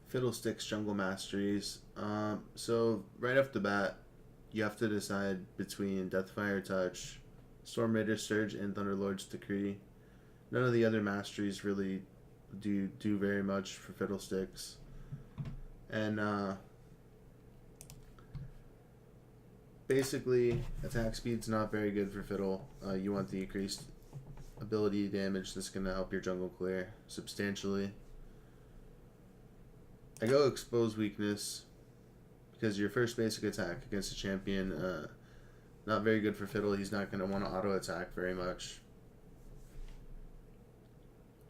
Fiddlesticks Jungle Masteries. So right off the bat, you have to decide between Deathfire Touch, Storm Raider Surge, and Thunderlord's Decree. None of the other masteries really do very much for Fiddlesticks, and basically attack speed's not very good for Fiddle. You want the increased ability damage that's going to help your jungle clear substantially. I go Expose Weakness because your first basic attack against a champion, not very good for Fiddle. He's not going to want to auto attack very much.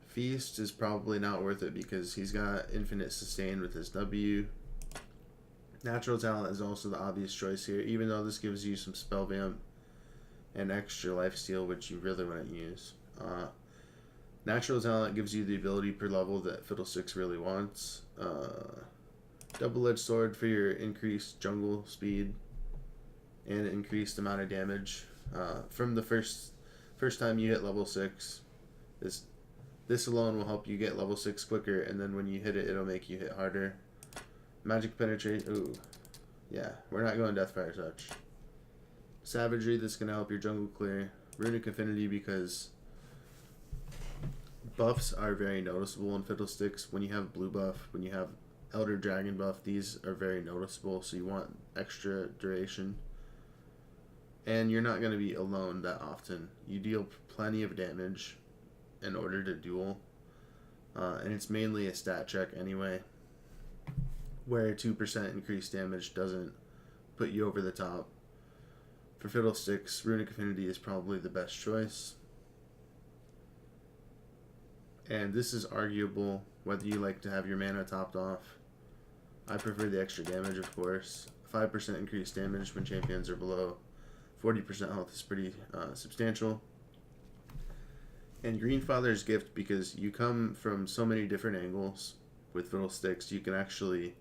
Feast is probably not worth it because he's got infinite sustain with his W. Natural Talent is also the obvious choice here, even though this gives you some spell vamp and extra lifesteal, which you really wouldn't use. Natural Talent gives you the ability per level that Fiddlesticks really wants. Double-edged Sword for your increased jungle speed and increased amount of damage. From the first time you hit level 6, this alone will help you get level 6 quicker, and then when you hit it, it'll make you hit harder. Magic Penetrate, ooh. Yeah, we're not going Deathfire Touch. Savagery, that's going to help your jungle clear. Runic Affinity, because buffs are very noticeable in Fiddlesticks. When you have blue buff, when you have Elder Dragon buff, these are very noticeable, so you want extra duration. And you're not going to be alone that often. You deal plenty of damage in order to duel, and it's mainly a stat check anyway, where 2% increased damage doesn't put you over the top. For Fiddlesticks, Runic Affinity is probably the best choice. And this is arguable whether you like to have your mana topped off. I prefer the extra damage, of course. 5% increased damage when champions are below 40% health is pretty substantial. And Greenfather's Gift, because you come from so many different angles with Fiddlesticks, you can actually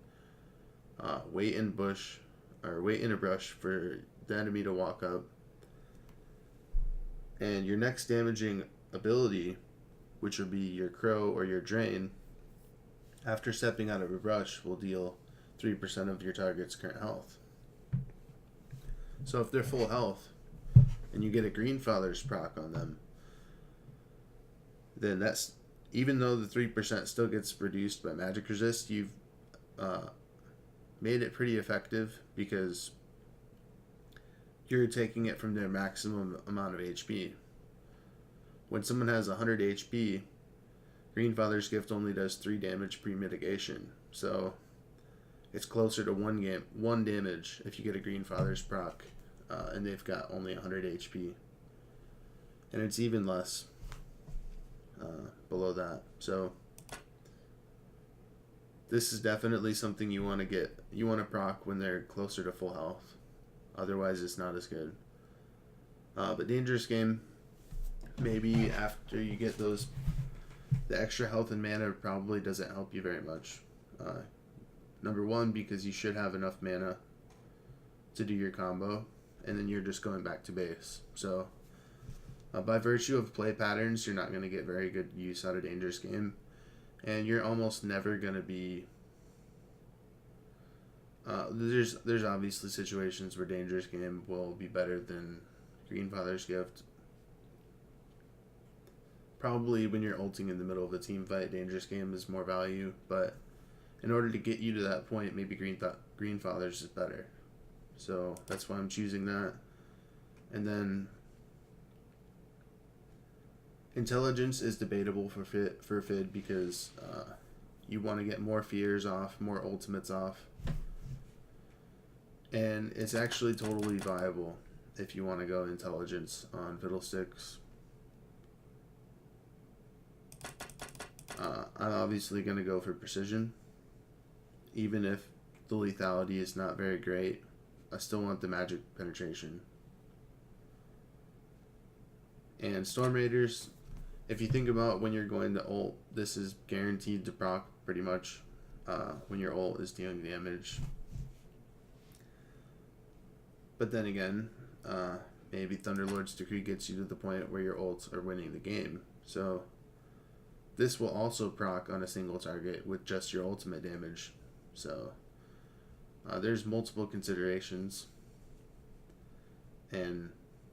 wait in bush or wait in a brush for the enemy to walk up, and your next damaging ability, which would be your Crow or your Drain, after stepping out of a brush, will deal 3% of your target's current health. So if they're full health and you get a Greenfather's proc on them, then that's, even though the 3% still gets reduced by magic resist, you've made it pretty effective because you're taking it from their maximum amount of HP. When someone has 100 HP, Greenfather's Gift only does 3 damage pre-mitigation, so it's closer to 1 damage if you get a Greenfather's proc, and they've got only 100 HP, and it's even less below that. So this is definitely something you want to get. You want to proc when they're closer to full health. Otherwise, it's not as good. But Dangerous Game, maybe after you get those, the extra health and mana probably doesn't help you very much. Number one, because you should have enough mana to do your combo, and then you're just going back to base. So by virtue of play patterns, you're not going to get very good use out of Dangerous Game, and you're almost never going to be... there's obviously situations where Dangerous Game will be better than Greenfather's Gift. Probably when you're ulting in the middle of a team fight, Dangerous Game is more value, but in order to get you to that point, maybe Greenfather's is better. So that's why I'm choosing that. And then Intelligence is debatable for Fid because you want to get more fears off, more ultimates off. And it's actually totally viable if you want to go Intelligence on Fiddlesticks. I'm obviously going to go for Precision. Even if the lethality is not very great, I still want the magic penetration. And Storm Raiders, if you think about when you're going to ult, this is guaranteed to proc pretty much when your ult is dealing damage. But then again, maybe Thunderlord's Decree gets you to the point where your ults are winning the game. So this will also proc on a single target with just your ultimate damage. So there's multiple considerations. And,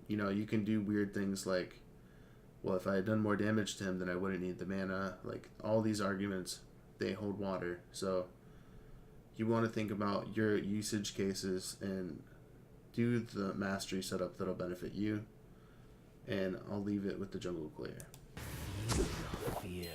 you know, you can do weird things like, well, if I had done more damage to him, then I wouldn't need the mana. Like, all these arguments, they hold water. So you want to think about your usage cases and do the mastery setup that'll benefit you. And I'll leave it with the jungle clear. Fear.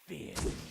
Fear.